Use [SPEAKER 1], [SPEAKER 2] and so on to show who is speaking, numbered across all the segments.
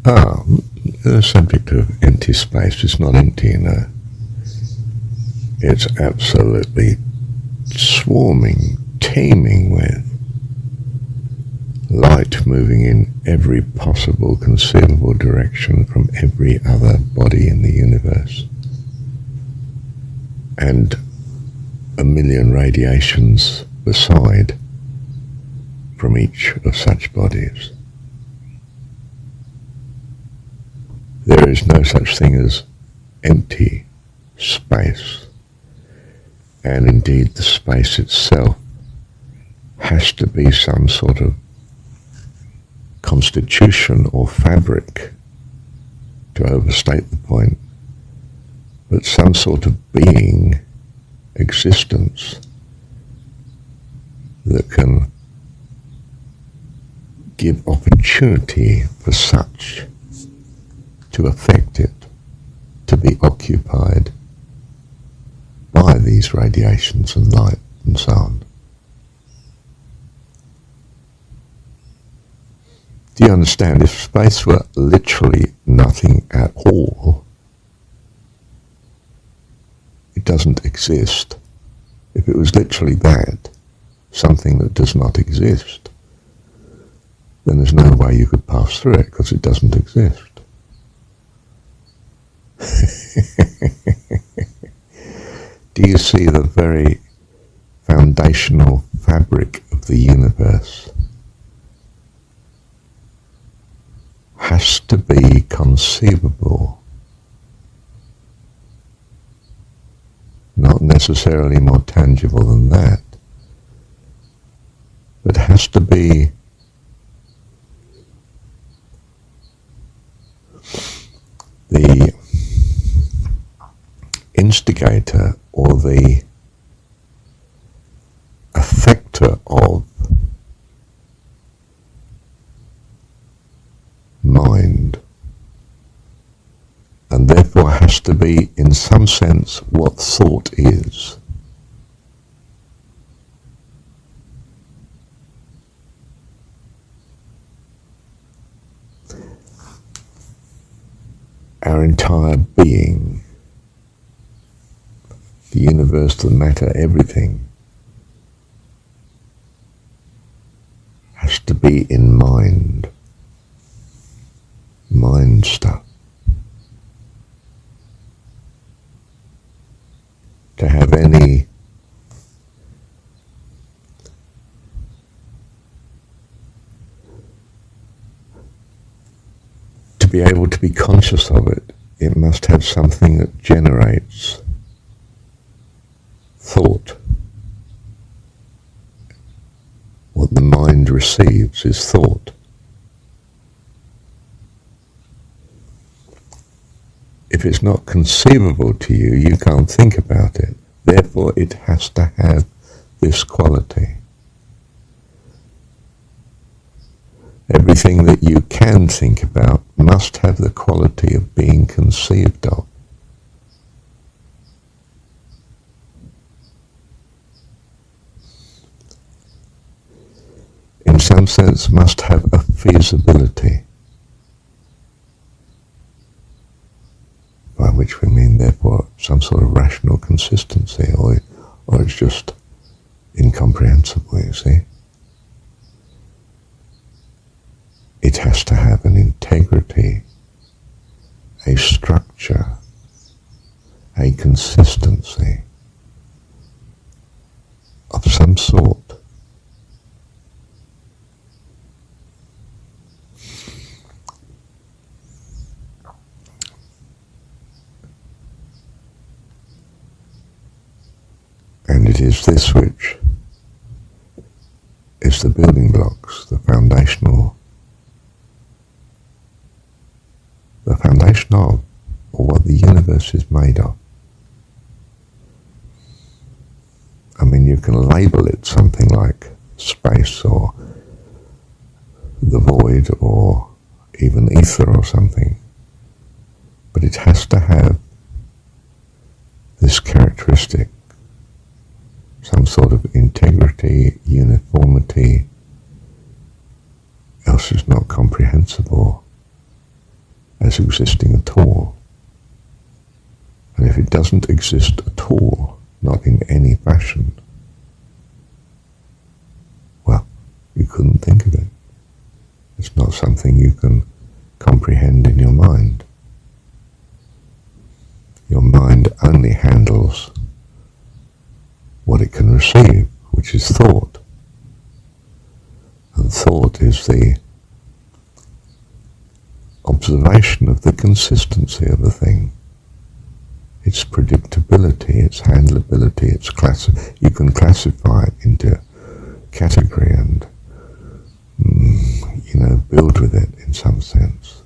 [SPEAKER 1] Ah, the subject of empty space is not empty, It's absolutely swarming, teeming with light moving in every possible conceivable direction from every other body in the universe. And a million radiations beside from each of such bodies. There is no such thing as empty space, and indeed the space itself has to be some sort of constitution or fabric, to overstate the point, but some sort of being, existence, that can give opportunity for such to affect it, to be occupied by these radiations and light and so on. Do you understand? If space were literally nothing at all, it doesn't exist. If it was literally that, something that does not exist, then there's no way you could pass through it because it doesn't exist. Do you see the very foundational fabric of the universe has to be conceivable, not necessarily more tangible than that, but has to be the instigator or the effector of mind, and therefore has to be, in some sense, what thought is. Our entire being, the universe, the matter, everything, has to be in mind stuff. To have any to be able to be conscious of it, it must have something that generates thought. What the mind receives is thought. If it's not conceivable to you, you can't think about it. Therefore, it has to have this quality. Everything that you can think about must have the quality of being conceived of. In some sense, must have a feasibility. By which we mean, therefore, some sort of rational consistency, or it's just incomprehensible, you see. It has to have an integrity, a structure, a consistency of some sort. And it is this which is the building blocks, the foundation of, or what the universe is made of. I mean, you can label it something like space or the void or even ether or something, but it has to have this characteristic, some sort of integrity, uniformity, else it's not comprehensible. as existing at all. And if it doesn't exist at all, not in any fashion, well, you couldn't think of it. It's not something you can comprehend in your mind. Your mind only handles what it can receive, which is thought. And thought is the observation of the consistency of a thing, its predictability, its handleability, you can classify it into category and build with it in some sense.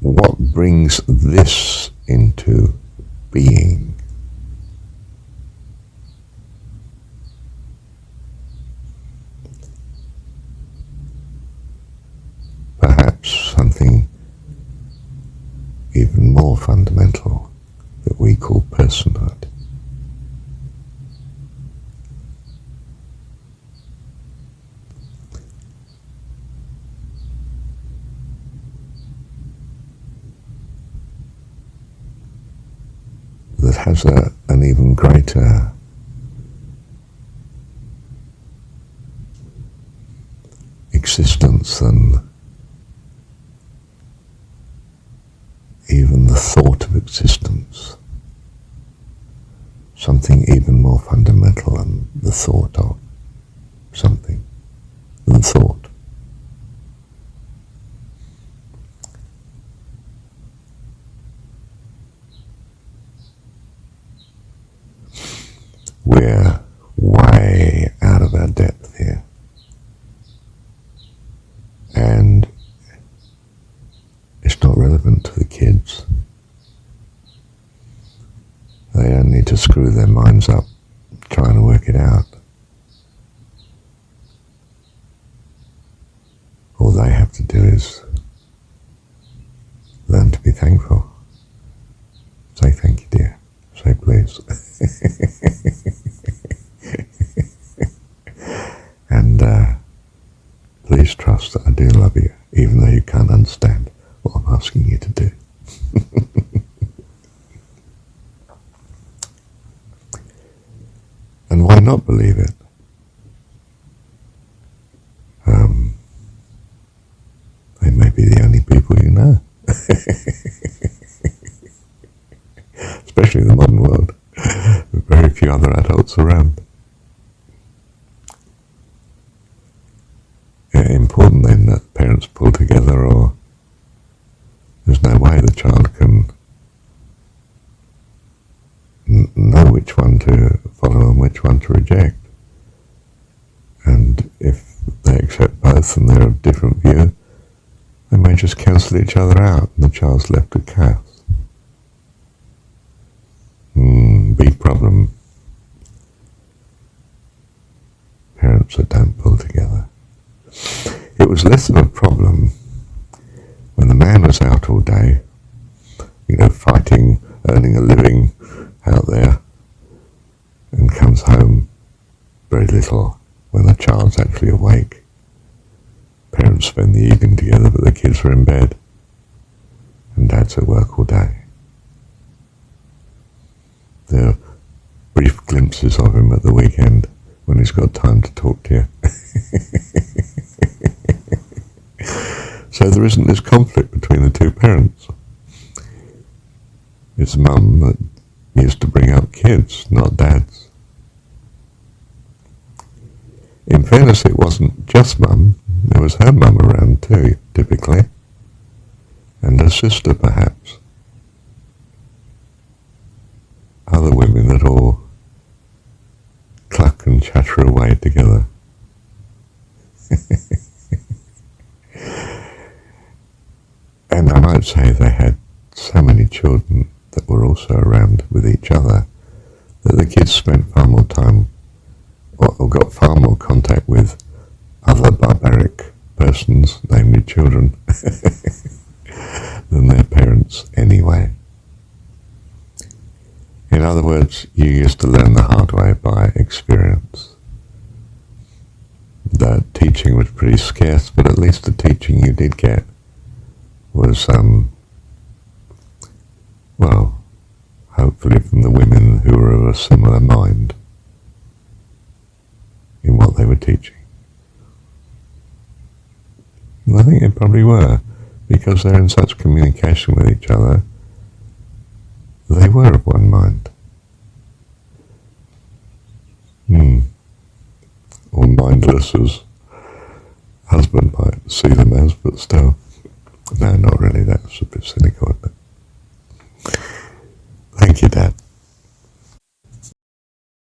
[SPEAKER 1] What brings this into being? Perhaps something even more fundamental that we call personhood. That has an even greater existence than even the thought of existence. Something even more fundamental than the thought of something, than thought. We're way out of our depth here. And it's not relevant to the kids. They don't need to screw their minds up trying to work it out. All they have to do is learn to be thankful. Say thank you, dear. Say please. And please trust that I do love you, even though you can't understand what I'm asking you to do. And why not believe it? They may be the only people you know. Especially in the modern world, with very few other adults around. Important then that parents pull together, or there's no way the child can know which one to follow and which one to reject. And if they accept both and they're of different view, they may just cancel each other out and the child's left with chaos. Big problem. Parents that don't pull together. It was less of a problem when the man was out all day, fighting, earning a living out there, and comes home very little when the child's actually awake. Parents spend the evening together, but the kids are in bed, and dad's at work all day. There are brief glimpses of him at the weekend when he's got time to talk to you. So there isn't this conflict between the two parents. It's mum that used to bring up kids, not dads. In fairness, it wasn't just mum. There was her mum around too, typically, and her sister perhaps. Other women that all cluck and chatter away together. And I might say they had so many children that were also around with each other that the kids spent far more time or got far more contact with other barbaric persons, namely children, than their parents anyway. In other words, you used to learn the hard way by experience. The teaching was pretty scarce, but at least the teaching you did get was, well, hopefully from the women who were of a similar mind in what they were teaching. And I think they probably were, because they're in such communication with each other. They were of one mind. Or mindless as husband might see them as, but still. No, not really, that's a bit cynical.